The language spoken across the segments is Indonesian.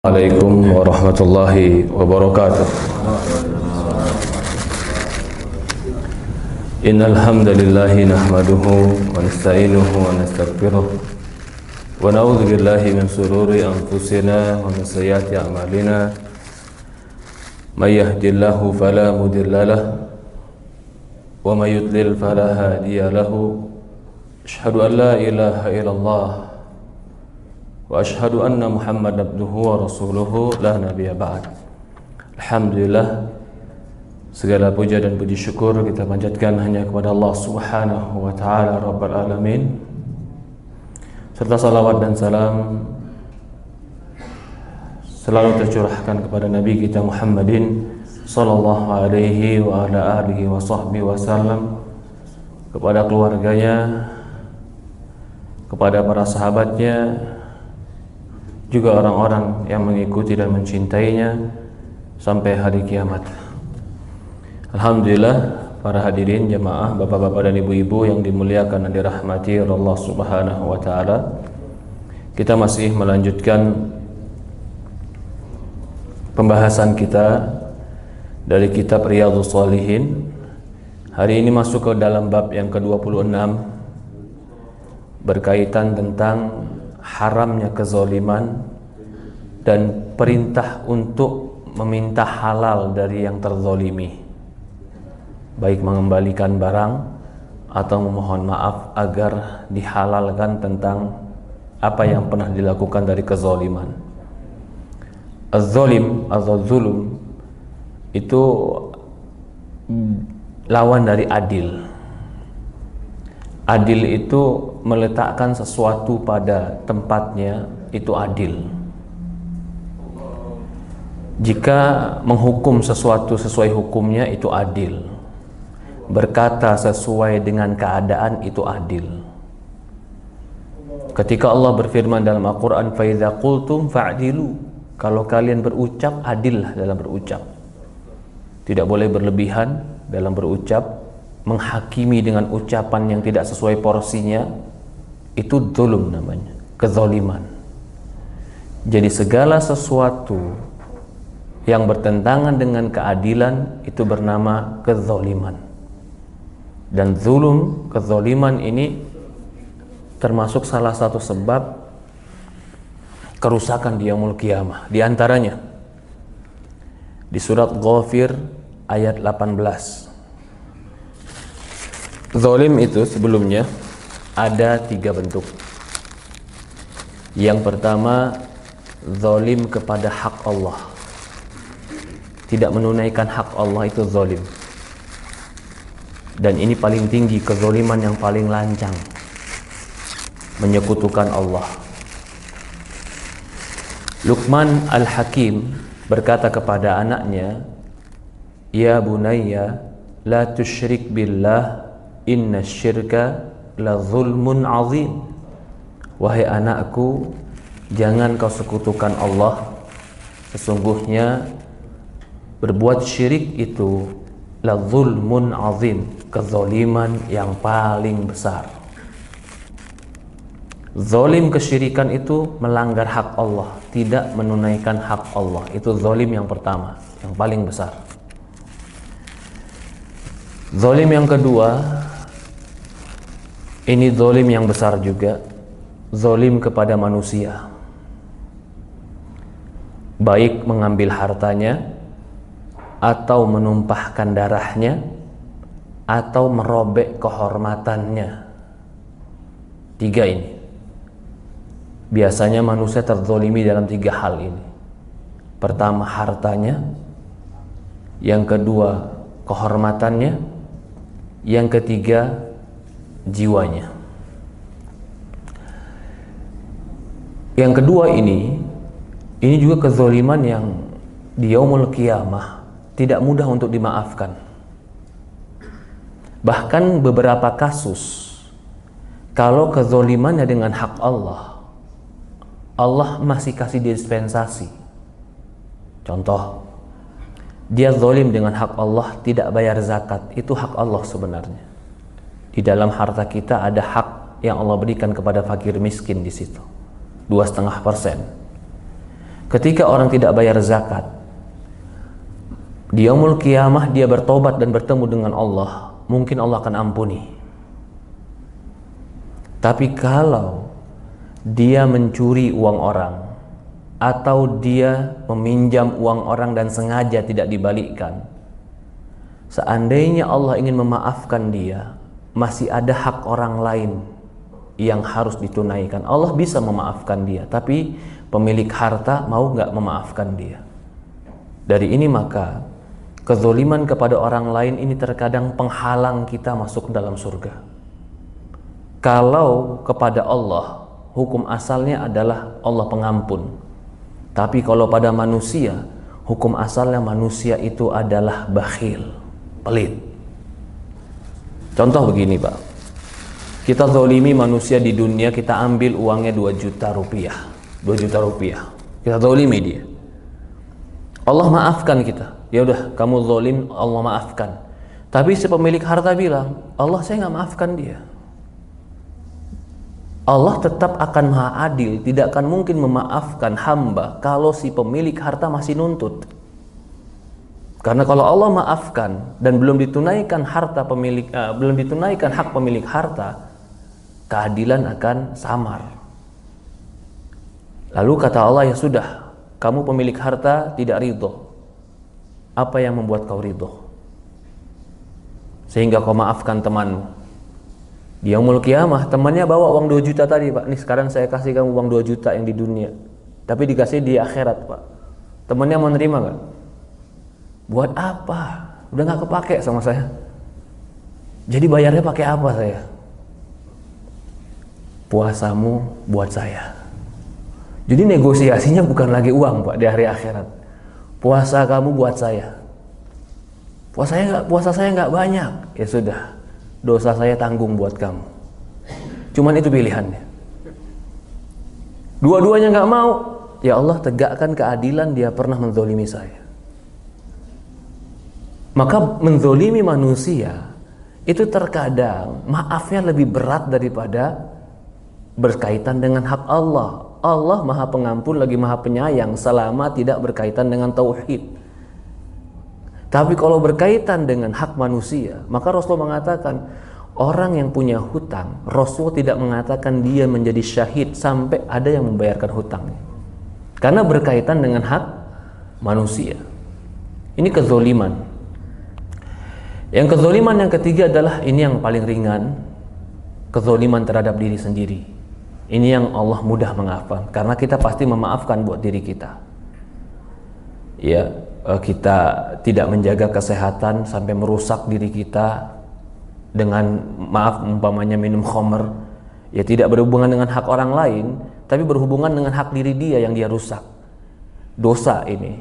Assalamualaikum warahmatullahi wabarakatuh. Innal hamdalillahi nahmaduhu wa nasta'inuhu wa nastaghfiruh wa na'udzu billahi min shururi anfusina wa min sayyiati a'malina. May yahdihillahu fala mudilla lahu wa may yudlil fala hadiya lahu. Asyhadu an la ilaha illallah wa asyhadu anna Muhammadan abduhu wa rasuluhu la nabiyya ba'd. Alhamdulillah, segala puja dan puji syukur kita panjatkan hanya kepada Allah Subhanahu wa taala Rabbul alamin. Serta salawat dan salam selalu tercurahkan kepada Nabi kita Muhammadin sallallahu alaihi wa ala alihi wa sahbihi wasallam, kepada keluarganya, kepada para sahabatnya, juga orang-orang yang mengikuti dan mencintainya sampai hari kiamat. Alhamdulillah, para hadirin jamaah, bapak-bapak dan ibu-ibu yang dimuliakan dan dirahmati Allah Subhanahu wa taala. Kita masih melanjutkan pembahasan kita dari kitab Riyadhus Shalihin. Hari ini masuk ke dalam bab yang ke-26, berkaitan tentang haramnya kezaliman dan perintah untuk meminta halal dari yang terzalimi, baik mengembalikan barang atau memohon maaf agar dihalalkan tentang apa yang pernah dilakukan dari kezaliman. Az-zalim, az-zulum itu lawan dari adil. Adil itu meletakkan sesuatu pada tempatnya, itu adil. Jika menghukum sesuatu sesuai hukumnya, itu adil. Berkata sesuai dengan keadaan, itu adil. Ketika Allah berfirman dalam Al-Quran, فَإِذَا قُلْتُمْ فَعْدِلُوا, kalau kalian berucap, adillah dalam berucap. Tidak boleh berlebihan dalam berucap. Menghakimi dengan ucapan yang tidak sesuai porsinya, itu zulum namanya, kezaliman. Jadi segala sesuatu yang bertentangan dengan keadilan itu bernama kezaliman. Dan zulum, kezaliman ini termasuk salah satu sebab kerusakan di yaumul qiyamah. Di antaranya di surat Ghafir ayat 18. Zalim itu sebelumnya ada 3 bentuk. Yang pertama, zalim kepada hak Allah, tidak menunaikan hak Allah, itu zalim. Dan ini paling tinggi, kezaliman yang paling lancang, menyekutukan Allah. Luqman Al-Hakim berkata kepada anaknya, "Ya bunayya, la tusyrik billah, inna syirka la zulmun azim." Wahai anakku, jangan kau sekutukan Allah, sesungguhnya berbuat syirik itu la zulmun azim, kezaliman yang paling besar. Zalim kesyirikan itu melanggar hak Allah, tidak menunaikan hak Allah, itu zalim yang pertama, yang paling besar. Zalim yang kedua, ini zalim yang besar juga, zalim kepada manusia, baik mengambil hartanya, atau menumpahkan darahnya, atau merobek kehormatannya. 3 ini. Biasanya manusia terzalimi dalam 3 hal ini. Pertama, hartanya. Yang kedua, kehormatannya. Yang ketiga, jiwanya. Yang kedua ini juga kezaliman yang di yaumul qiyamah tidak mudah untuk dimaafkan. Bahkan beberapa kasus, kalau kezalimannya dengan hak Allah, Allah masih kasih dispensasi. Contoh, dia zalim dengan hak Allah, tidak bayar zakat, itu hak Allah sebenarnya. Di dalam harta kita ada hak yang Allah berikan kepada fakir miskin di situ, 2,5%. Ketika orang tidak bayar zakat, di yaumul qiyamah dia bertobat dan bertemu dengan Allah, mungkin Allah akan ampuni. Tapi kalau dia mencuri uang orang, atau dia meminjam uang orang dan sengaja tidak dibalikkan, seandainya Allah ingin memaafkan dia, masih ada hak orang lain yang harus ditunaikan. Allah bisa memaafkan dia, tapi pemilik harta mau nggak memaafkan dia. Dari ini maka kezoliman kepada orang lain ini terkadang penghalang kita masuk dalam surga. Kalau kepada Allah, hukum asalnya adalah Allah pengampun. Tapi kalau pada manusia, hukum asalnya manusia itu adalah bakhil, pelit. Contoh begini Pak, kita zolimi manusia di dunia, kita ambil uangnya 2 juta rupiah, 2 juta rupiah, kita zolimi dia. Allah maafkan kita, ya udah kamu zolim, Allah maafkan. Tapi si pemilik harta bilang, Allah saya nggak maafkan dia. Allah tetap akan maha adil, tidak akan mungkin memaafkan hamba kalau si pemilik harta masih nuntut. Karena kalau Allah maafkan dan belum ditunaikan harta pemilik, belum ditunaikan hak pemilik harta, keadilan akan samar. Lalu kata Allah, ya sudah, kamu pemilik harta tidak ridho. Apa yang membuat kau ridho sehingga kau maafkan temanmu? Di yaumul qiyamah temannya bawa uang 2 juta tadi, Pak. Nih sekarang saya kasih kamu uang 2 juta yang di dunia, tapi dikasih di akhirat, Pak. Temannya mau nerima gak? Buat apa? Udah gak kepake sama saya. Jadi bayarnya pakai apa saya? Puasamu buat saya. Jadi negosiasinya bukan lagi uang, Pak, di hari akhirat. Puasa kamu buat saya. Puasa saya nggak banyak. Ya sudah, dosa saya tanggung buat kamu. Cuman itu pilihannya. Dua-duanya nggak mau. Ya Allah, tegakkan keadilan, dia pernah menzolimi saya. Maka menzolimi manusia itu terkadang maafnya lebih berat daripada berkaitan dengan hak Allah. Allah maha pengampun lagi maha penyayang selama tidak berkaitan dengan tauhid. Tapi kalau berkaitan dengan hak manusia, maka Rasul mengatakan orang yang punya hutang, Rasul tidak mengatakan dia menjadi syahid sampai ada yang membayarkan hutangnya, karena berkaitan dengan hak manusia. Ini kezoliman. Yang kezoliman yang ketiga adalah ini yang paling ringan, kezoliman terhadap diri sendiri. Ini yang Allah mudah memaafkan, karena kita pasti memaafkan buat diri kita. Ya, kita tidak menjaga kesehatan sampai merusak diri kita dengan, maaf, umpamanya minum khamr, ya tidak berhubungan dengan hak orang lain, tapi berhubungan dengan hak diri dia yang dia rusak. Dosa ini,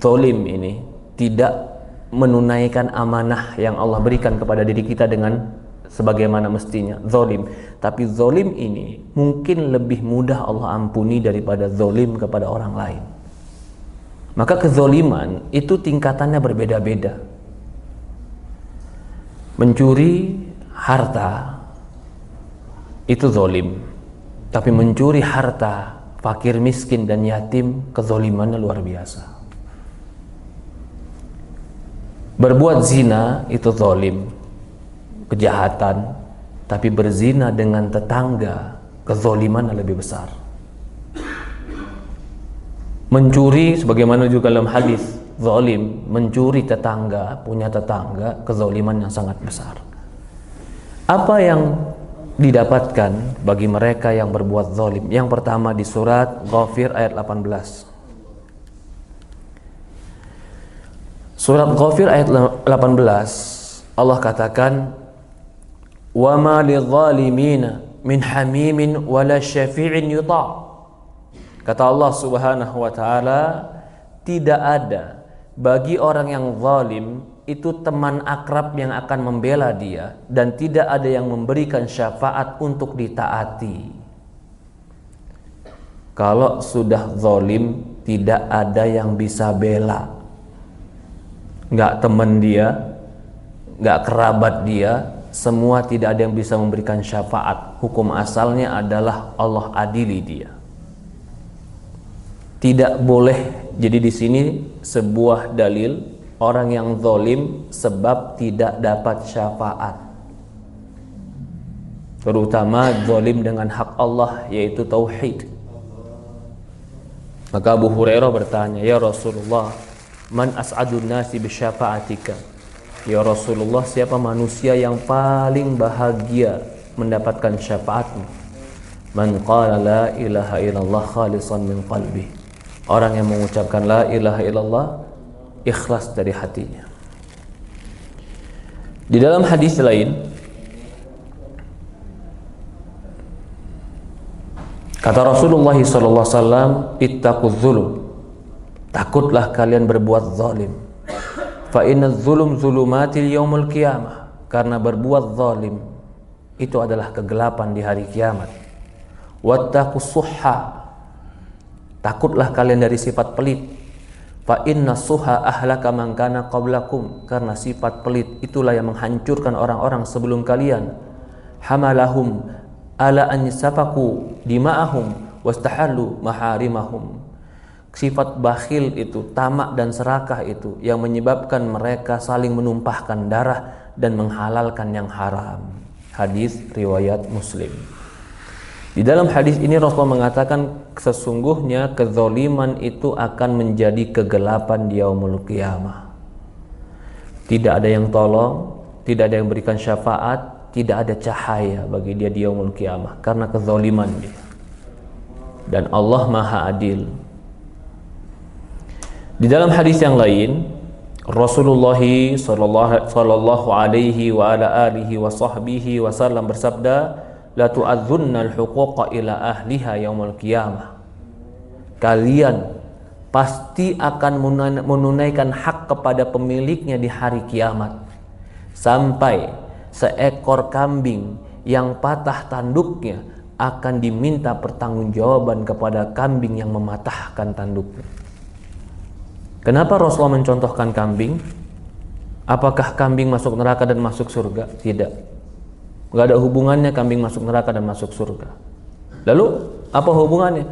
zalim ini, tidak menunaikan amanah yang Allah berikan kepada diri kita dengan sebagaimana mestinya, zalim. Tapi zalim ini mungkin lebih mudah Allah ampuni daripada zalim kepada orang lain. Maka kezoliman itu tingkatannya berbeda-beda. Mencuri harta itu zalim, tapi mencuri harta fakir, miskin, dan yatim, kezolimannya luar biasa. Berbuat zina itu zalim, kejahatan, tapi berzina dengan tetangga, kezolimannya lebih besar. Mencuri sebagaimana juga dalam hadis, zalim, mencuri tetangga, punya tetangga, kezoliman yang sangat besar. Apa yang didapatkan bagi mereka yang berbuat zalim? Yang pertama di surat Ghafir ayat 18. Surat Ghafir ayat 18, Allah katakan, "Wa ma lidh-dhalimina min hamimin wala syafi'in yuta'." Kata Allah Subhanahu wa taala, tidak ada bagi orang yang zalim itu teman akrab yang akan membela dia, dan tidak ada yang memberikan syafaat untuk ditaati. Kalau sudah zalim, tidak ada yang bisa bela. Nggak teman dia, nggak kerabat dia, semua tidak ada yang bisa memberikan syafaat. Hukum asalnya adalah Allah adili dia. Tidak boleh. Jadi di sini sebuah dalil orang yang zalim sebab tidak dapat syafaat, terutama zalim dengan hak Allah yaitu tauhid. Maka Abu Hurairah bertanya, "Ya Rasulullah, man as'adun nasi bisyafa'atika?" Ya Rasulullah, siapa manusia yang paling bahagia mendapatkan syafaatmu? Man qala la ilaha illallah khalisan min qalbi. Orang yang mengucapkan la ilaha illallah ikhlas dari hatinya. Di dalam hadis lain kata Rasulullah SAW, ittaquz zulum, takutlah kalian berbuat zalim. Fa inna zulum zulumatil yaumul qiyamah, karena berbuat zalim itu adalah kegelapan di hari kiamat. Wattaqus suhha, takutlah kalian dari sifat pelit. Fa inna suha ahlaka man kana qablakum, karena sifat pelit itulah yang menghancurkan orang-orang sebelum kalian. Hamalahum ala an yasafaku dima'ahum wastahallu maharimahum. Sifat bakhil itu, tamak dan serakah itu yang menyebabkan mereka saling menumpahkan darah dan menghalalkan yang haram. Hadis riwayat Muslim. Di dalam hadis ini Rasulullah mengatakan sesungguhnya kezaliman itu akan menjadi kegelapan di yaumul qiyamah. Tidak ada yang tolong, tidak ada yang berikan syafaat, tidak ada cahaya bagi dia di yaumul qiyamah karena kezaliman dia. Dan Allah Maha Adil. Di dalam hadis yang lain Rasulullah sallallahu alaihi wa ala alihi wa sahbihi wasallam bersabda, la tu'adzunnal huquqa ila ahliha yaumul qiyamah. Kalian pasti akan menunaikan hak kepada pemiliknya di hari kiamat, sampai seekor kambing yang patah tanduknya akan diminta pertanggungjawaban kepada kambing yang mematahkan tanduknya. Kenapa Rasulullah mencontohkan kambing? Apakah kambing masuk neraka dan masuk surga? Tidak. Gak ada hubungannya kambing masuk neraka dan masuk surga. Lalu apa hubungannya?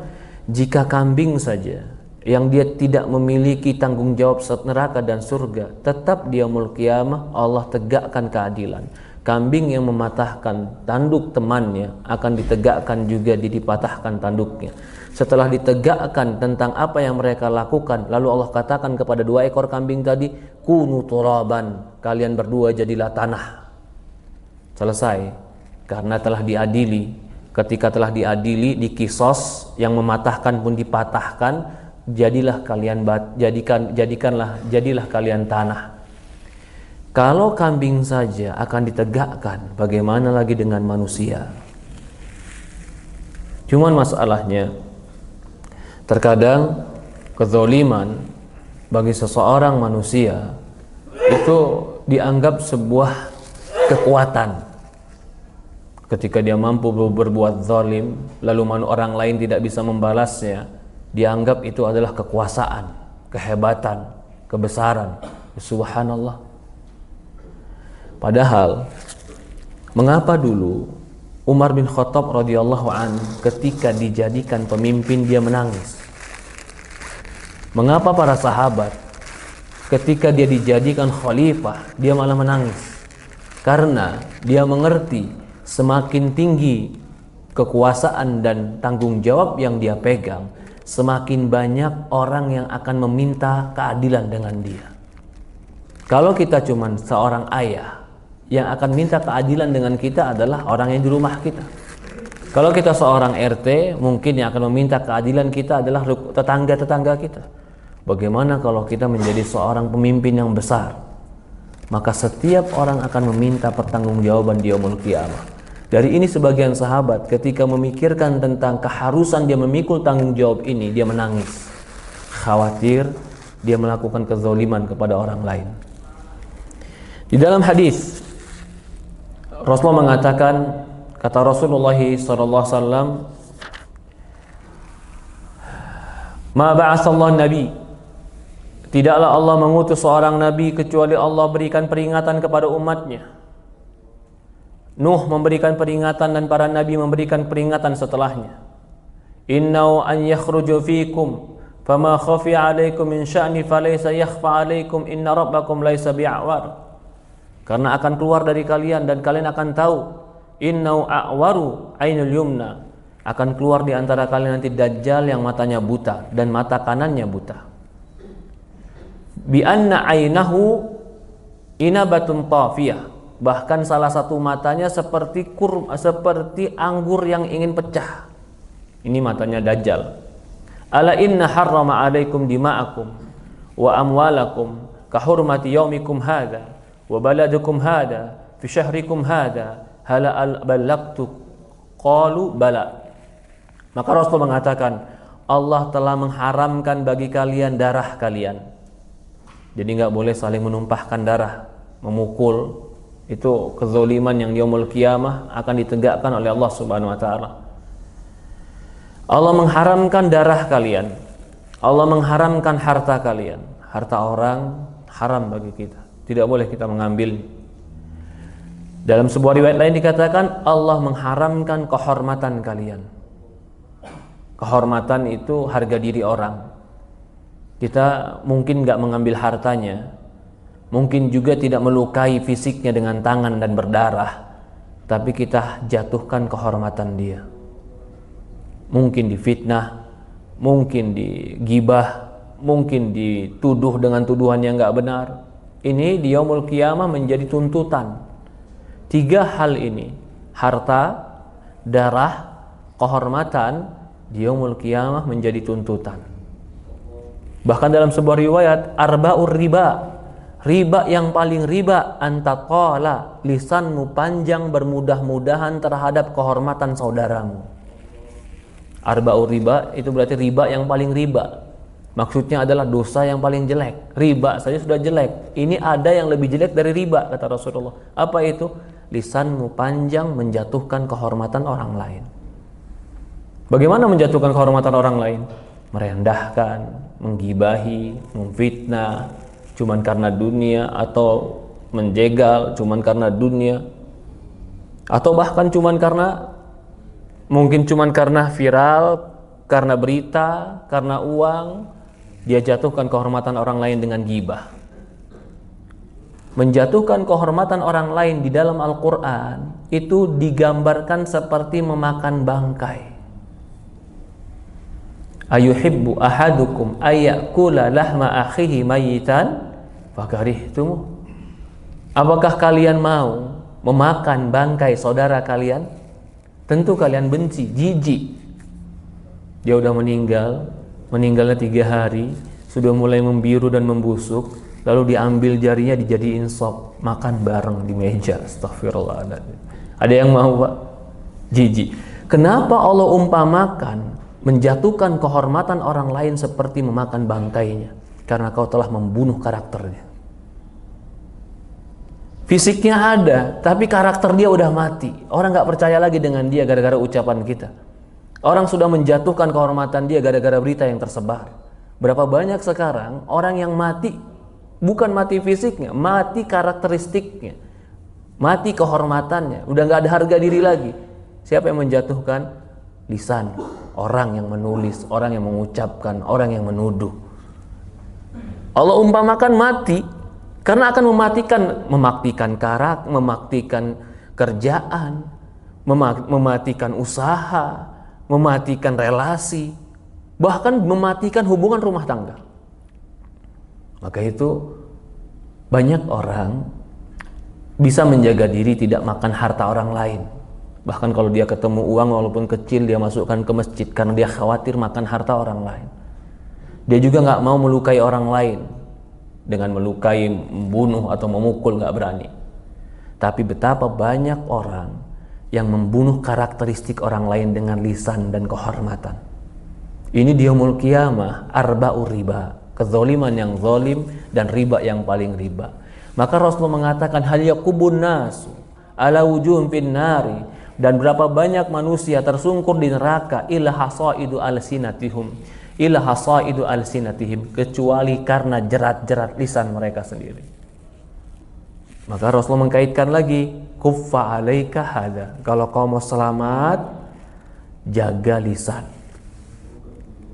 Jika kambing saja yang dia tidak memiliki tanggung jawab saat neraka dan surga, tetap di yaumul qiyamah Allah tegakkan keadilan. Kambing yang mematahkan tanduk temannya akan ditegakkan juga dipatahkan tanduknya. Setelah ditegakkan tentang apa yang mereka lakukan, lalu Allah katakan kepada dua ekor kambing tadi, kunu turaban, kalian berdua jadilah tanah. Selesai. Karena telah diadili. Ketika telah diadili, dikisos, yang mematahkan pun dipatahkan, jadilah kalian tanah. Kalau kambing saja akan ditegakkan, bagaimana lagi dengan manusia? Cuman masalahnya, terkadang kezaliman bagi seseorang manusia itu dianggap sebuah kekuatan. Ketika dia mampu berbuat zalim, lalu orang lain tidak bisa membalasnya, dianggap itu adalah kekuasaan, kehebatan, kebesaran. Subhanallah. Padahal, mengapa dulu Umar bin Khattab radhiyallahu an ketika dijadikan pemimpin dia menangis? Mengapa para sahabat ketika dia dijadikan khalifah dia malah menangis? Karena dia mengerti semakin tinggi kekuasaan dan tanggung jawab yang dia pegang, semakin banyak orang yang akan meminta keadilan dengan dia. Kalau kita cuma seorang ayah, yang akan minta keadilan dengan kita adalah orang yang di rumah kita. Kalau kita seorang RT, mungkin yang akan meminta keadilan kita adalah tetangga-tetangga kita. Bagaimana kalau kita menjadi seorang pemimpin yang besar? Maka setiap orang akan meminta pertanggungjawaban di yaumul qiyamah. Dari ini sebagian sahabat ketika memikirkan tentang keharusan dia memikul tanggung jawab ini, dia menangis. Khawatir dia melakukan kezaliman kepada orang lain. Di dalam hadis Rasulullah mengatakan, kata Rasulullah SAW, ma ba'asallahu nabi, tidaklah Allah mengutus seorang nabi kecuali Allah berikan peringatan kepada umatnya. Nuh memberikan peringatan dan para nabi memberikan peringatan setelahnya. Innau an yakhruju fikum Fama khafiya 'alaikum min sya'ni falaysa yakhfa 'alaikum inna rabbakum laisa bi'awar. Karena akan keluar dari kalian dan kalian akan tahu innau a'waru ainul yumna, akan keluar di antara kalian nanti dajjal yang matanya buta dan mata kanannya buta. Bi anna ainahu inabatun tafiyah, bahkan salah satu matanya seperti anggur yang ingin pecah. Ini matanya dajjal. Ala inna harrama 'alaikum dima'akum wa amwalakum ka hurmati yaumikum hadza wa baladukum hadza fi syahrikum hadza hal ballagtu qalu bala. Maka Rasul mengatakan Allah telah mengharamkan bagi kalian darah kalian. Jadi enggak boleh saling menumpahkan darah, memukul. Itu kezaliman yang di yaumul qiyamah akan ditegakkan oleh Allah Subhanahu wa taala. Allah mengharamkan darah kalian. Allah mengharamkan harta kalian. Harta orang haram bagi kita. Tidak boleh kita mengambil. Dalam sebuah riwayat lain dikatakan Allah mengharamkan kehormatan kalian. Kehormatan itu harga diri orang. Kita mungkin nggak mengambil hartanya, mungkin juga tidak melukai fisiknya dengan tangan dan berdarah, tapi kita jatuhkan kehormatan dia. Mungkin difitnah, mungkin digibah, mungkin dituduh dengan tuduhan yang nggak benar. Ini di yaumul qiyamah menjadi tuntutan. 3 hal ini, harta, darah, kehormatan, di yaumul qiyamah menjadi tuntutan. Bahkan dalam sebuah riwayat, arba'ur riba, riba yang paling riba antaqala, lisanmu panjang bermudah-mudahan terhadap kehormatan saudaramu. Arba'ur riba itu berarti riba yang paling riba. Maksudnya adalah dosa yang paling jelek. Riba saja sudah jelek. Ini ada yang lebih jelek dari riba, kata Rasulullah. Apa itu? Lisanmu panjang menjatuhkan kehormatan orang lain. Bagaimana menjatuhkan kehormatan orang lain? Merendahkan, menggibahi, memfitnah, cuman karena dunia, atau menjegal cuman karena dunia, atau bahkan cuman karena viral, karena berita, karena uang. Dia jatuhkan kehormatan orang lain dengan gibah. Menjatuhkan kehormatan orang lain di dalam Al-Quran itu digambarkan seperti memakan bangkai. Ayuhibbu ahadukum ayyakula lahma akhihi mayitan fakarihtum. Apakah kalian mau memakan bangkai saudara kalian? Tentu kalian benci, jijik. Dia udah meninggalnya 3 hari, sudah mulai membiru dan membusuk, lalu diambil jarinya dijadiin sop, makan bareng di meja. Astagfirullahaladzim. Ada yang mau, Pak? Jijik. Kenapa Allah umpamakan menjatuhkan kehormatan orang lain seperti memakan bangkainya? Karena kau telah membunuh karakternya. Fisiknya ada, tapi karakter dia udah mati. Orang gak percaya lagi dengan dia gara-gara ucapan kita. Orang sudah menjatuhkan kehormatan dia gara-gara berita yang tersebar. Berapa banyak sekarang orang yang mati, bukan mati fisiknya, mati karakteristiknya, mati kehormatannya, udah gak ada harga diri lagi. Siapa yang menjatuhkan? Lisan, orang yang menulis, orang yang mengucapkan, orang yang menuduh. Allah umpamakan mati karena akan mematikan karakter, mematikan kerjaan, mematikan usaha, mematikan relasi, bahkan mematikan hubungan rumah tangga. Maka itu banyak orang bisa menjaga diri tidak makan harta orang lain. Bahkan kalau dia ketemu uang walaupun kecil, dia masukkan ke masjid karena dia khawatir makan harta orang lain. Dia juga gak mau melukai orang lain. Dengan melukai, membunuh atau memukul gak berani. Tapi betapa banyak orang yang membunuh karakteristik orang lain dengan lisan dan kehormatan. Ini di yaumul qiyamah, arba'ur riba, kezaliman yang zalim dan riba yang paling riba. Maka Rasulullah mengatakan hal yaqubun nasu ala wujuhum fin nari, dan berapa banyak manusia tersungkur di neraka illa hasaidu alsinatihim, kecuali karena jerat-jerat lisan mereka sendiri. Maka Rasulullah mengkaitkan lagi, kuffa alaika hada, kalau kau mau selamat, jaga lisan.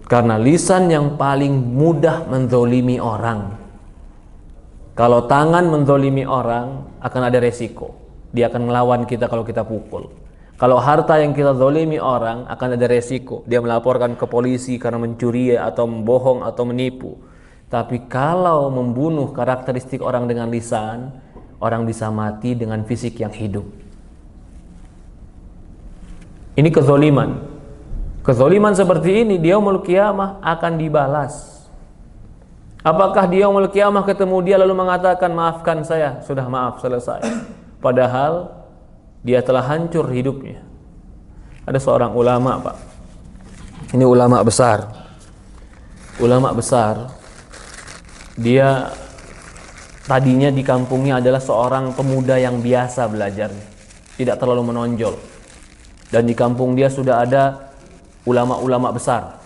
Karena lisan yang paling mudah menzolimi orang. Kalau tangan menzolimi orang, akan ada resiko. Dia akan melawan kita kalau kita pukul. Kalau harta yang kita zolimi orang, akan ada resiko. Dia melaporkan ke polisi karena mencuri atau membohong atau menipu. Tapi kalau membunuh karakteristik orang dengan lisan, orang bisa mati dengan fisik yang hidup. Ini kezoliman. Kezoliman seperti ini di yaumul qiyamah akan dibalas. Apakah di yaumul qiyamah ketemu dia lalu mengatakan maafkan saya, sudah maaf, selesai. Padahal dia telah hancur hidupnya. Ada seorang ulama, Pak. Ini ulama besar. Ulama besar. Dia tadinya di kampungnya adalah seorang pemuda yang biasa belajarnya, tidak terlalu menonjol. Dan di kampung dia sudah ada ulama-ulama besar.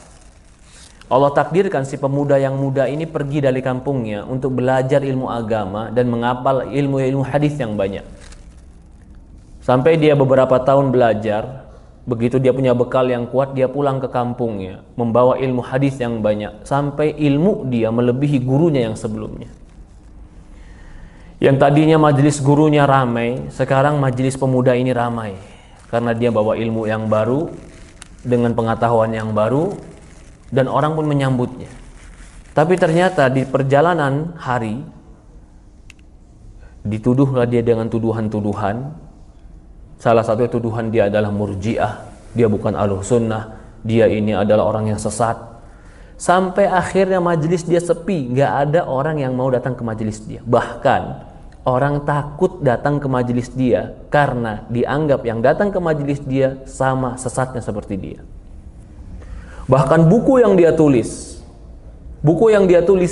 Allah takdirkan si pemuda yang muda ini pergi dari kampungnya untuk belajar ilmu agama dan menghafal ilmu-ilmu hadis yang banyak. Sampai dia beberapa tahun belajar, begitu dia punya bekal yang kuat, dia pulang ke kampungnya membawa ilmu hadis yang banyak, sampai ilmu dia melebihi gurunya yang sebelumnya. Yang tadinya majelis gurunya ramai, sekarang majelis pemuda ini ramai karena dia bawa ilmu yang baru dengan pengetahuan yang baru, dan orang pun menyambutnya. Tapi ternyata di perjalanan hari dituduhlah dia dengan tuduhan-tuduhan. Salah satu tuduhan dia adalah murji'ah, dia bukan ahlu sunnah, dia ini adalah orang yang sesat. Sampai akhirnya majelis dia sepi, gak ada orang yang mau datang ke majelis dia. Bahkan orang takut datang ke majelis dia karena dianggap yang datang ke majelis dia sama sesatnya seperti dia. Bahkan buku yang dia tulis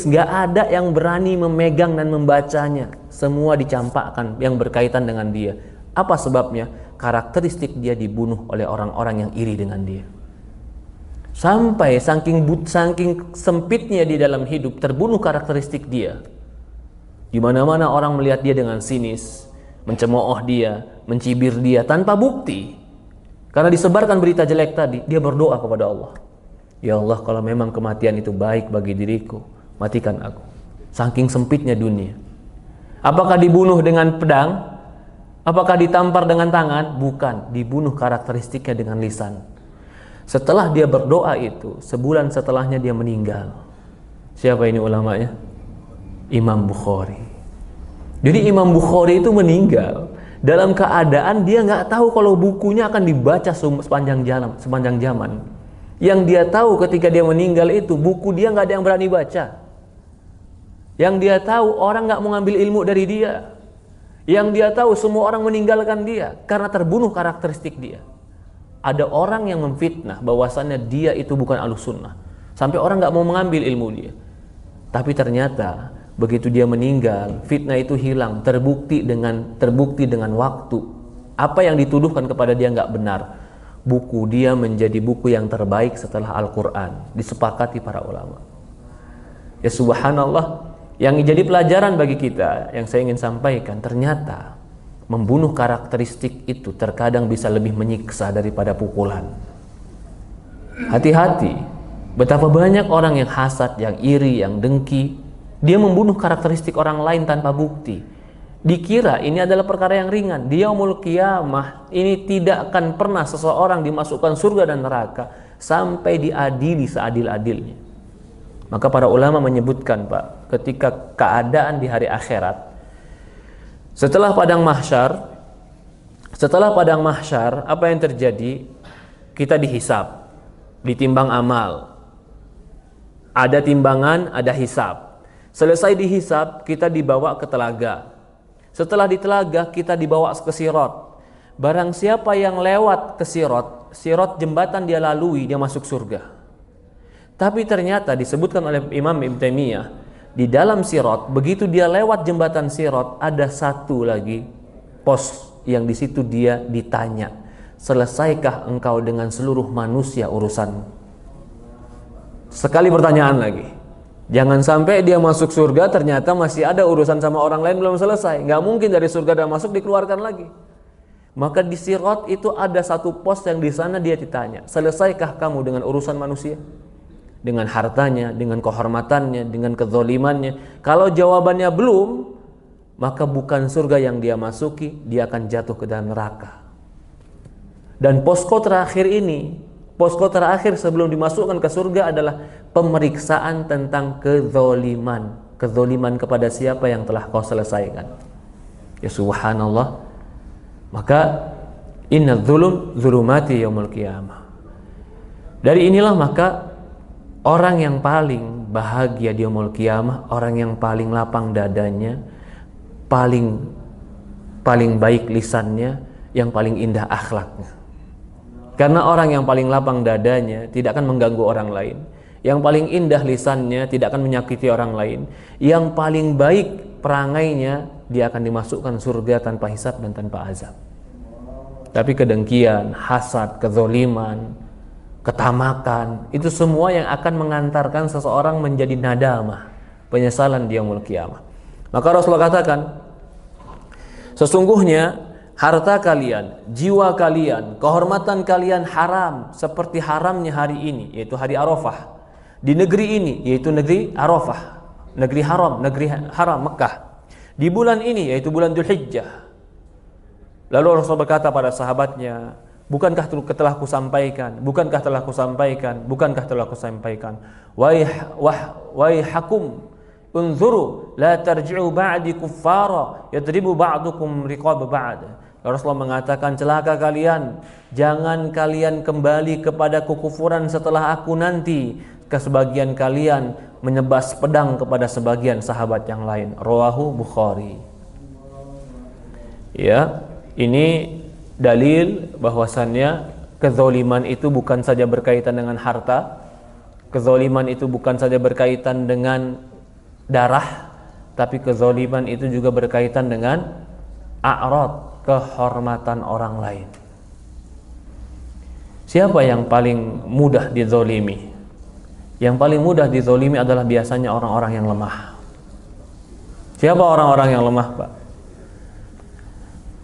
gak ada yang berani memegang dan membacanya. Semua dicampakkan yang berkaitan dengan dia. Apa sebabnya? Karakteristik dia dibunuh oleh orang-orang yang iri dengan dia. Sampai saking sempitnya di dalam hidup, terbunuh karakteristik dia. Di mana-mana orang melihat dia dengan sinis, mencemooh dia, mencibir dia tanpa bukti. Karena disebarkan berita jelek tadi, dia berdoa kepada Allah. Ya Allah, kalau memang kematian itu baik bagi diriku, matikan aku. Saking sempitnya dunia. Apakah dibunuh dengan pedang? Apakah ditampar dengan tangan? Bukan, dibunuh karakteristiknya dengan lisan. Setelah dia berdoa itu, sebulan setelahnya dia meninggal. Siapa ini ulamanya? Imam Bukhari. Jadi Imam Bukhari itu meninggal dalam keadaan dia nggak tahu kalau bukunya akan dibaca sepanjang zaman. Yang dia tahu ketika dia meninggal itu, buku dia nggak ada yang berani baca. Yang dia tahu orang nggak mau ngambil ilmu dari dia. Yang dia tahu semua orang meninggalkan dia karena terbunuh karakteristik dia. Ada orang yang memfitnah bahwasannya dia itu bukan ahlus sunnah, sampai orang nggak mau mengambil ilmu dia. Tapi ternyata begitu dia meninggal, fitnah itu hilang, terbukti dengan waktu. Apa yang dituduhkan kepada dia nggak benar. Buku dia menjadi buku yang terbaik setelah Al-Quran, disepakati para ulama. Ya subhanallah, yang jadi pelajaran bagi kita, yang saya ingin sampaikan, ternyata membunuh karakteristik itu terkadang bisa lebih menyiksa daripada pukulan. Hati-hati, betapa banyak orang yang hasad, yang iri, yang dengki, dia membunuh karakteristik orang lain tanpa bukti. Dikira ini adalah perkara yang ringan. Di yaumul qiyamah ini tidak akan pernah seseorang dimasukkan surga dan neraka sampai diadili seadil-adilnya. Maka para ulama menyebutkan, Pak, ketika keadaan di hari akhirat, setelah padang mahsyar, apa yang terjadi? Kita dihisab, ditimbang amal. Ada timbangan, ada hisab. Selesai dihisab, kita dibawa ke telaga. Setelah di telaga, kita dibawa ke Sirat. Barang siapa yang lewat ke Sirat jembatan dia lalui, dia masuk surga. Tapi ternyata disebutkan oleh Imam Ibn Taimiyah, di dalam Sirat, begitu dia lewat jembatan Sirat, ada satu lagi pos yang di situ dia ditanya, selesaikah engkau dengan seluruh manusia urusan? Sekali pertanyaan lagi. Jangan sampai dia masuk surga ternyata masih ada urusan sama orang lain belum selesai. Nggak mungkin dari surga dan masuk dikeluarkan lagi. Maka di Sirat itu ada satu pos yang di sana dia ditanya, selesaikah kamu dengan urusan manusia? dengan hartanya, dengan kehormatannya, dengan kezalimannya. Kalau jawabannya belum, maka bukan surga yang dia masuki, dia akan jatuh ke dalam neraka. Dan posko terakhir ini, posko terakhir sebelum dimasukkan ke surga adalah pemeriksaan tentang kezaliman. Kezaliman kepada siapa yang telah kau selesaikan. Ya subhanallah. Maka inna dzulum dzulumati yaumul qiyamah. Dari inilah maka orang yang paling bahagia di yaumul qiyamah, orang yang paling lapang dadanya, paling baik lisannya, yang paling indah akhlaknya. Karena orang yang paling lapang dadanya tidak akan mengganggu orang lain, yang paling indah lisannya tidak akan menyakiti orang lain, yang paling baik perangainya, dia akan dimasukkan surga tanpa hisab dan tanpa azab. Tapi kedengkian, hasad, kezaliman, ketamakan, itu semua yang akan mengantarkan seseorang menjadi nadamah, penyesalan di yaumul qiyamah. Maka Rasulullah katakan, sesungguhnya harta kalian, jiwa kalian, kehormatan kalian haram seperti haramnya hari ini, yaitu hari Arafah. Di negeri ini, yaitu negeri Arafah, negeri haram Mekah. Di bulan ini, yaitu bulan Dzulhijjah. Lalu Rasul berkata pada sahabatnya, bukankah telah kusampaikan? Bukankah telah kusampaikan? Bukankah telah kusampaikan? Waihakum unzuru la tarji'u ba'di kuffara yadribu ba'dukum riqab ba'd. Rasulullah mengatakan, celaka kalian, jangan kalian kembali kepada kekufuran setelah aku nanti. Kesebagian kalian menebas pedang kepada sebagian sahabat yang lain. Rawahu Bukhari. Ya, ini dalil bahwasannya kezaliman itu bukan saja berkaitan dengan harta, kezaliman itu bukan saja berkaitan dengan darah, tapi kezaliman itu juga berkaitan dengan a'rad, kehormatan orang lain. Siapa yang paling mudah dizalimi? Yang paling mudah dizalimi adalah biasanya orang-orang yang lemah. Siapa orang-orang yang lemah, Pak?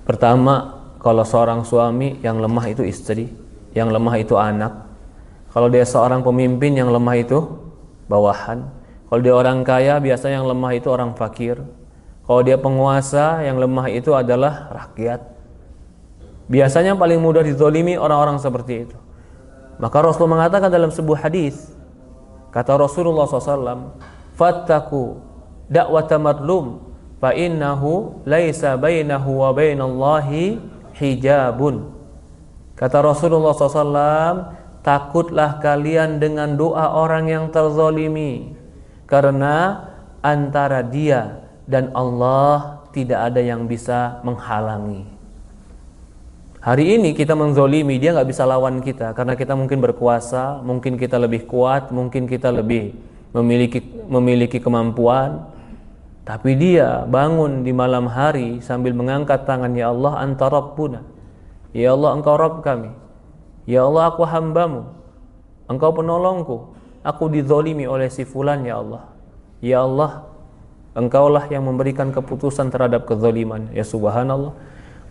Pertama, kalau seorang suami, yang lemah itu istri, yang lemah itu anak. Kalau dia seorang pemimpin, yang lemah itu bawahan. Kalau dia orang kaya, biasanya yang lemah itu orang fakir. Kalau dia penguasa, yang lemah itu adalah rakyat. Biasanya paling mudah dizalimi orang-orang seperti itu. Maka Rasulullah mengatakan dalam sebuah hadis, kata Rasulullah SAW, fattaku da'wata madlum fa innahu laisa bainahu wa bainallahi hijabun. Kata Rasulullah SAW, takutlah kalian dengan doa orang yang terzalimi, karena antara dia dan Allah tidak ada yang bisa menghalangi. Hari ini kita menzolimi, dia nggak bisa lawan kita karena kita mungkin berkuasa, mungkin kita lebih kuat, mungkin kita lebih memiliki kemampuan. Tapi dia bangun di malam hari sambil mengangkat tangan, ya Allah anta rabbuna, ya Allah engkau Rabb kami, ya Allah aku hambamu, engkau penolongku, aku dizolimi oleh si fulan, ya Allah, ya Allah engkaulah yang memberikan keputusan terhadap kezaliman. Ya subhanallah.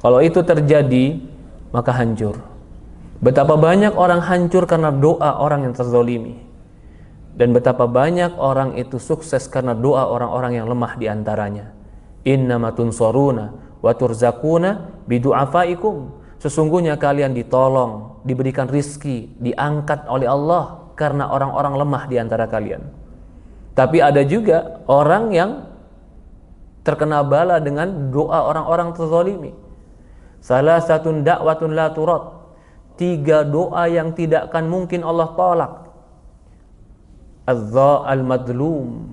Kalau itu terjadi, maka hancur. Betapa banyak orang hancur karena doa orang yang terzalimi, dan betapa banyak orang itu sukses karena doa orang-orang yang lemah di antaranya. Innama tunsaruna wa turzakuna bidu'afaikum. Sesungguhnya kalian ditolong, diberikan rizki, diangkat oleh Allah karena orang-orang lemah di antara kalian. Tapi ada juga orang yang terkena bala dengan doa orang-orang terzalimi. Salah satu dakwatun la turad, 3 doa yang tidak akan mungkin Allah tolak. Al-madlum,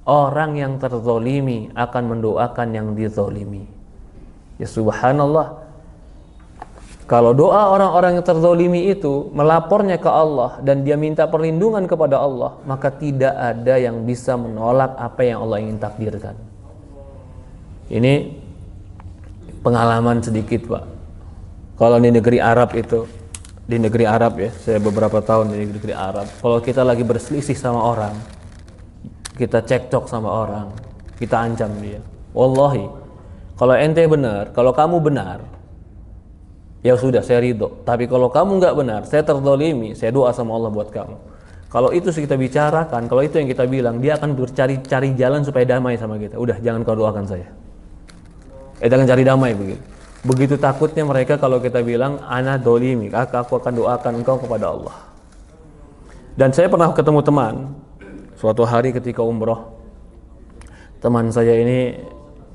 orang yang terzalimi akan mendoakan yang dizalimi. Ya subhanallah. Kalau doa orang-orang yang terzalimi itu melapornya ke Allah dan dia minta perlindungan kepada Allah, maka tidak ada yang bisa menolak apa yang Allah ingin takdirkan. Ini pengalaman sedikit, Pak. Kalau di negeri Arab itu, di negeri Arab ya, saya beberapa tahun di negeri Arab. Kalau kita lagi berselisih sama orang, kita cekcok sama orang, kita ancam dia. Wallahi, kalau ente benar, kalau kamu benar, ya sudah saya ridho. Tapi kalau kamu nggak benar, saya terzalimi, saya doa sama Allah buat kamu. Kalau itu kita bicarakan, kalau itu yang kita bilang, dia akan cari jalan supaya damai sama kita. Udah, jangan kau doakan saya. Jangan cari damai begitu. Begitu takutnya mereka kalau kita bilang ana dolimi, aku akan doakan engkau kepada Allah. Dan saya pernah ketemu teman suatu hari ketika umroh. Teman saya ini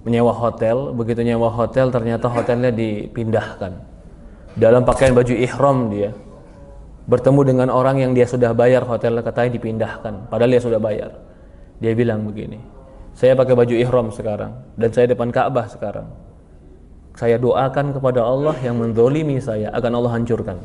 menyewa hotel. Begitu nyewa hotel, ternyata hotelnya dipindahkan. Dalam pakaian baju ihram dia bertemu dengan orang yang dia sudah bayar, hotel katanya dipindahkan, padahal dia sudah bayar. Dia bilang begini, saya pakai baju ihram sekarang dan saya depan Ka'bah sekarang. Saya doakan kepada Allah yang menzolimi saya akan Allah hancurkan.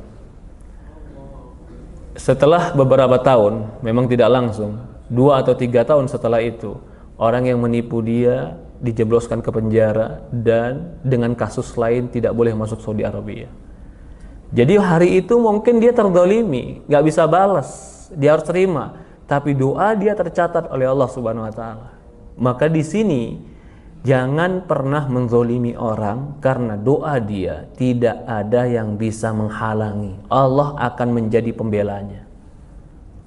Setelah beberapa tahun, memang tidak langsung, 2 atau 3 tahun setelah itu, orang yang menipu dia dijebloskan ke penjara dan dengan kasus lain tidak boleh masuk Saudi Arabia. Jadi hari itu mungkin dia terdolimi, gak bisa balas, dia harus terima. Tapi doa dia tercatat oleh Allah Subhanahu Wa Taala. Maka di sini jangan pernah menzolimi orang karena doa dia tidak ada yang bisa menghalangi. Allah akan menjadi pembelanya.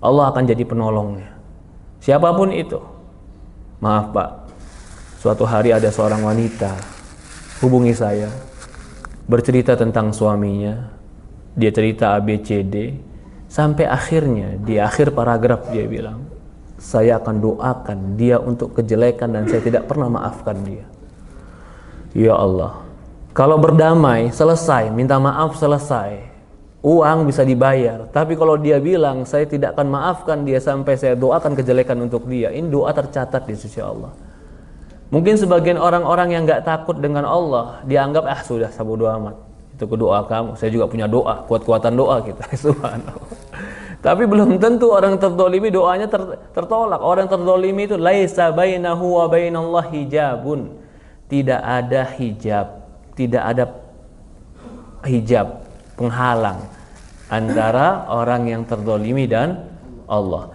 Allah akan jadi penolongnya. Siapapun itu. Maaf Pak, suatu hari ada seorang wanita hubungi saya, bercerita tentang suaminya. Dia cerita ABCD sampai akhirnya di akhir paragraf dia bilang, saya akan doakan dia untuk kejelekan dan saya tidak pernah maafkan dia. Ya Allah, kalau berdamai selesai, minta maaf selesai, uang bisa dibayar. Tapi kalau dia bilang saya tidak akan maafkan dia sampai saya doakan kejelekan untuk dia, ini doa tercatat di sisi Allah. Mungkin sebagian orang-orang yang gak takut dengan Allah dianggap sudah bodo amat, itu doa kamu. Saya juga punya doa, kuat-kuatan doa kita. Subhanallah. Tapi belum tentu orang terdolimi doanya tertolak. Orang terdolimi itu laisa bainahu wa bainallahi hijabun. Tidak ada hijab penghalang antara orang yang terdolimi dan Allah.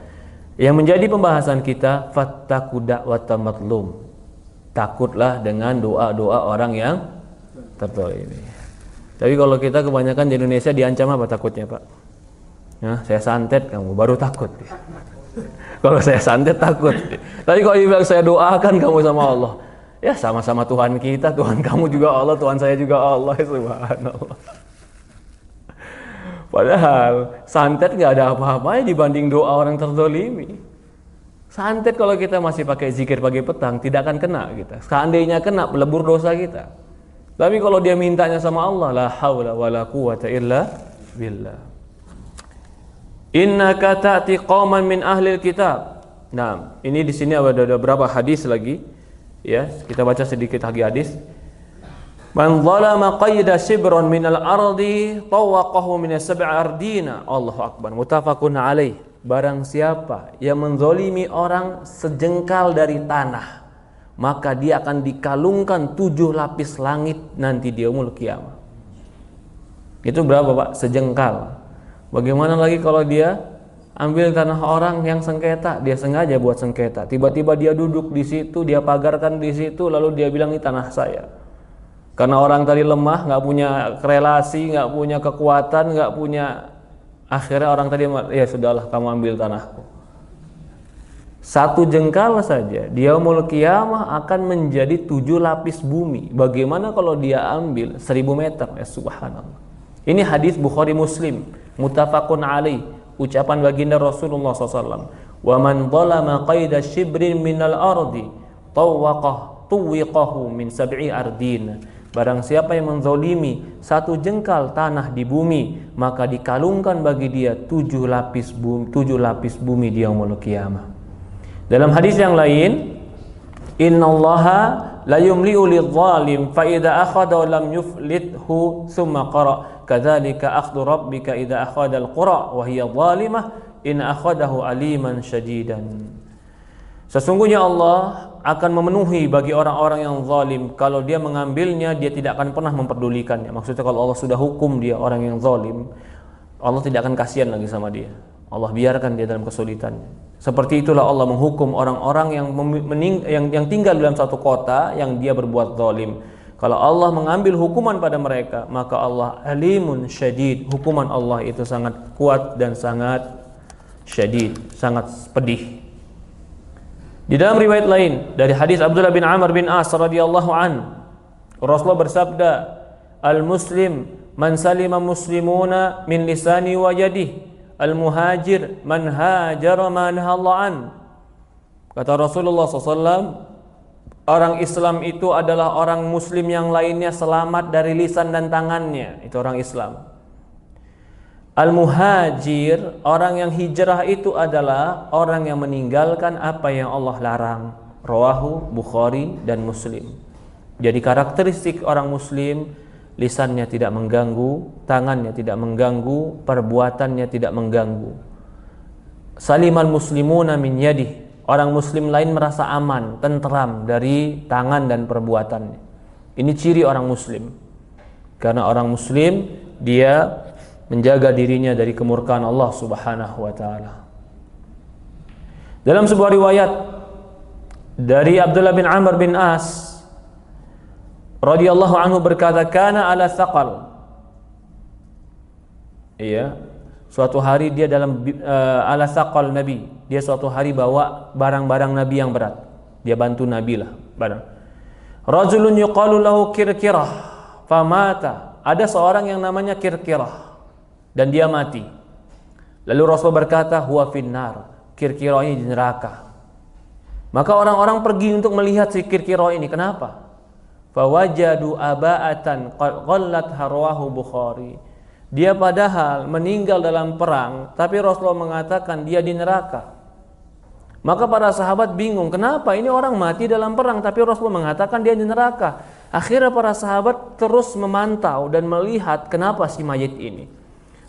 Yang menjadi pembahasan kita, fattaqu da'watal mazlum. Takutlah dengan doa-doa orang yang terdolimi. Tapi kalau kita kebanyakan di Indonesia diancam apa takutnya Pak? Nah, saya santet kamu baru takut. Kalau saya santet takut. Tapi kalau dibilang saya doakan kamu sama Allah, ya sama-sama Tuhan kita, Tuhan kamu juga Allah, Tuhan saya juga Allah. Subhanallah. Padahal santet gak ada apa-apanya dibanding doa orang terdolimi. Santet kalau kita masih pakai zikir pagi petang tidak akan kena kita. Seandainya kena, pelebur dosa kita. Tapi kalau dia mintanya sama Allah, la haula wala quwata illa billah. Innaka ta'ti qauman min ahlil kitab. Nah, ini di sini ada beberapa hadis lagi. Ya, kita baca sedikit lagi hadis. Man zalama qayda shibran minal ardi tawaqahu min sab'i ardina. Allahu akbar. Muttafaqun alaih. Barang siapa yang menzolimi orang sejengkal dari tanah, maka dia akan dikalungkan 7 lapis langit nanti di yaumul qiyamah. Itu berapa Pak? Sejengkal. Bagaimana lagi kalau dia ambil tanah orang yang sengketa, dia sengaja buat sengketa. Tiba-tiba dia duduk di situ, dia pagarkan di situ, lalu dia bilang ini tanah saya. Karena orang tadi lemah, nggak punya relasi, nggak punya kekuatan, nggak punya. Akhirnya orang tadi, ya sudahlah, kamu ambil tanahku. 1 jengkal saja, dia yaumul qiyamah akan menjadi 7 lapis bumi. Bagaimana kalau dia ambil 1000 meter? Ya subhanallah. Ini hadis Bukhari Muslim, muttafaqun alaih, ucapan baginda Rasulullah SAW. Wa man zalama qaida shibrin minal ardi tuwiqahu min sab'i ardina. Barang siapa yang menzolimi 1 jengkal tanah di bumi, maka dikalungkan bagi dia 7 lapis bumi di yaumul qiyamah. Dalam hadis yang lain, innallaha la yumli'u lidh-dhalim fa idza akhadha lam yuflithu thumma qara kadzalika akhdhu rabbika idza akhadha al-qura wa hiya dhalimah in akhadahu aliman syadidan. Sesungguhnya Allah akan memenuhi bagi orang-orang yang zalim. Kalau dia mengambilnya, dia tidak akan pernah memperdulikannya. Maksudnya kalau Allah sudah hukum dia orang yang zalim, Allah tidak akan kasihan lagi sama dia. Allah biarkan dia dalam kesulitannya. Seperti itulah Allah menghukum orang-orang yang tinggal dalam satu kota yang dia berbuat zalim. Kalau Allah mengambil hukuman pada mereka, maka Allah alimun syadid. Hukuman Allah itu sangat kuat dan sangat syadid, sangat pedih. Di dalam riwayat lain dari hadis Abdullah bin Amr bin As radhiyallahu an, Rasulullah bersabda, "Al-muslim man salima muslimuna min lisani wa yadihi, al-muhajir man hajara ma nahallahu an." Kata Rasulullah SAW, orang Islam itu adalah orang muslim yang lainnya selamat dari lisan dan tangannya, itu orang Islam. Al-muhajir, orang yang hijrah itu adalah orang yang meninggalkan apa yang Allah larang. Rawahu Bukhari dan Muslim. Jadi karakteristik orang muslim, lisannya tidak mengganggu, tangannya tidak mengganggu, perbuatannya tidak mengganggu. Salimal muslimuna min yadih, orang muslim lain merasa aman, tentram dari tangan dan perbuatannya. Ini ciri orang muslim. Karena orang muslim dia menjaga dirinya dari kemurkaan Allah Subhanahu wa taala. Dalam sebuah riwayat dari Abdullah bin Amr bin As radhiyallahu anhu berkata, "Kana ala thaqal." Iya, suatu hari dia dalam ala thaqal Nabi. Dia suatu hari bawa barang-barang Nabi yang berat. Dia bantu Nabi lah barang. Rajulun yuqalu lahu Kirkirah famata. Ada seorang yang namanya Kirkirah dan dia mati. Lalu Rasul berkata, "Huwa finnar." Kirkirah ini di neraka. Maka orang-orang pergi untuk melihat si Kirkirah ini. Kenapa? Fawajadu aba'atan qallat harwahu Bukhari. Dia padahal meninggal dalam perang, tapi Rasulullah mengatakan dia di neraka. Maka para sahabat bingung, kenapa ini orang mati dalam perang tapi Rasulullah mengatakan dia di neraka. Akhirnya para sahabat terus memantau dan melihat kenapa si mayit ini.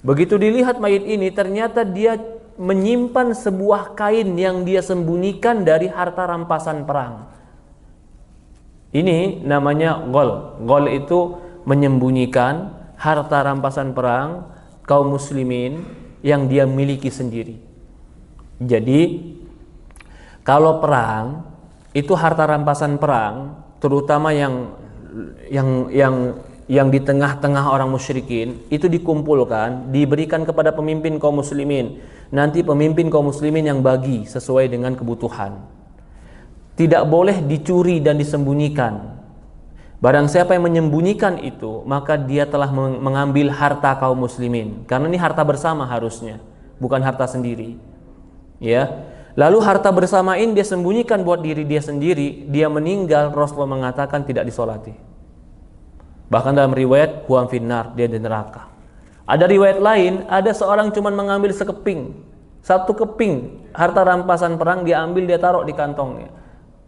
Begitu dilihat mayit ini, ternyata dia menyimpan sebuah kain yang dia sembunyikan dari harta rampasan perang. Ini namanya ghol. Ghol itu menyembunyikan harta rampasan perang kaum muslimin yang dia miliki sendiri. Jadi kalau perang itu harta rampasan perang, terutama yang di tengah-tengah orang musyrikin itu dikumpulkan, diberikan kepada pemimpin kaum muslimin. Nanti pemimpin kaum muslimin yang bagi sesuai dengan kebutuhan. Tidak boleh dicuri dan disembunyikan. Barang siapa yang menyembunyikan itu, maka dia telah mengambil harta kaum muslimin. Karena ini harta bersama harusnya, bukan harta sendiri. Ya. Lalu harta bersama ini dia sembunyikan buat diri dia sendiri, dia meninggal, Rasulullah mengatakan tidak disolati. Bahkan dalam riwayat huwa finnar, dia di neraka. Ada riwayat lain, ada seorang cuma mengambil sekeping, satu keping harta rampasan perang dia ambil, dia taruh di kantongnya.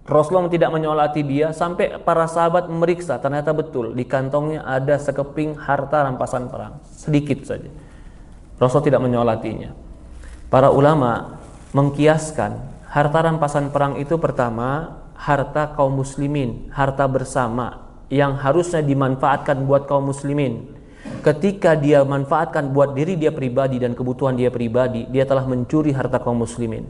Rasulullah tidak menyolati dia sampai para sahabat memeriksa, ternyata betul di kantongnya ada sekeping harta rampasan perang, sedikit saja. Rasul tidak menyolatinya. Para ulama mengkiaskan harta rampasan perang itu pertama harta kaum muslimin, harta bersama yang harusnya dimanfaatkan buat kaum muslimin. Ketika dia manfaatkan buat diri dia pribadi dan kebutuhan dia pribadi, dia telah mencuri harta kaum muslimin.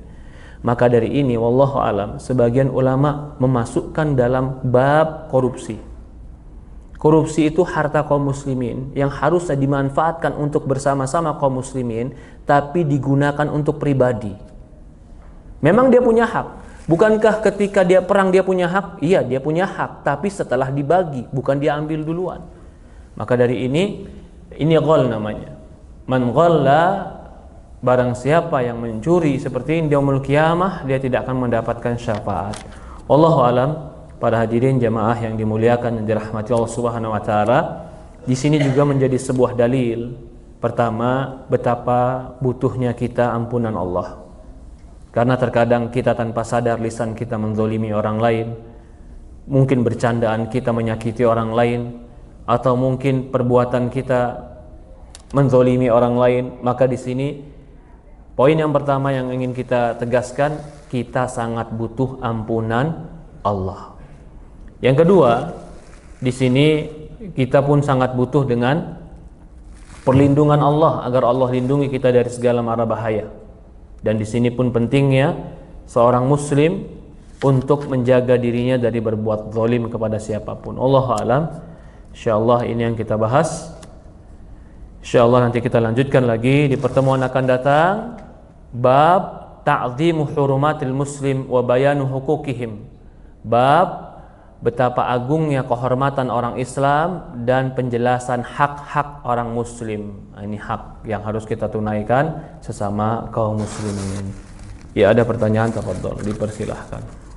Maka dari ini wallahu alam, sebagian ulama memasukkan dalam bab korupsi. Korupsi itu harta kaum muslimin yang harusnya dimanfaatkan untuk bersama-sama kaum muslimin, tapi digunakan untuk pribadi. Memang dia punya hak. Bukankah ketika dia perang dia punya hak? Iya, dia punya hak, tapi setelah dibagi, bukan dia ambil duluan. Maka dari ini ghol namanya. Man ghalla, barang siapa yang mencuri seperti ini di yaumul qiyamah, dia tidak akan mendapatkan syafaat. Wallahu alam. Para hadirin jamaah yang dimuliakan dan dirahmati Allah Subhanahu wa taala, di sini juga menjadi sebuah dalil. Pertama, betapa butuhnya kita ampunan Allah. Karena terkadang kita tanpa sadar lisan kita menzolimi orang lain, mungkin bercandaan kita menyakiti orang lain, atau mungkin perbuatan kita menzolimi orang lain. Maka di sini poin yang pertama yang ingin kita tegaskan, kita sangat butuh ampunan Allah. Yang kedua, di sini kita pun sangat butuh dengan perlindungan Allah agar Allah lindungi kita dari segala mara bahaya. Dan di sini pun pentingnya seorang muslim untuk menjaga dirinya dari berbuat zalim kepada siapapun. Allahu a'lam. Insyaallah ini yang kita bahas. Insyaallah nanti kita lanjutkan lagi di pertemuan akan datang Bab ta'zimu hurumatil muslim wa bayanu hukukihim. Bab betapa agungnya kehormatan orang Islam dan penjelasan hak-hak orang muslim. Nah, ini hak yang harus kita tunaikan sesama kaum muslimin. Ya, ada pertanyaan, tafadhol, dipersilahkan.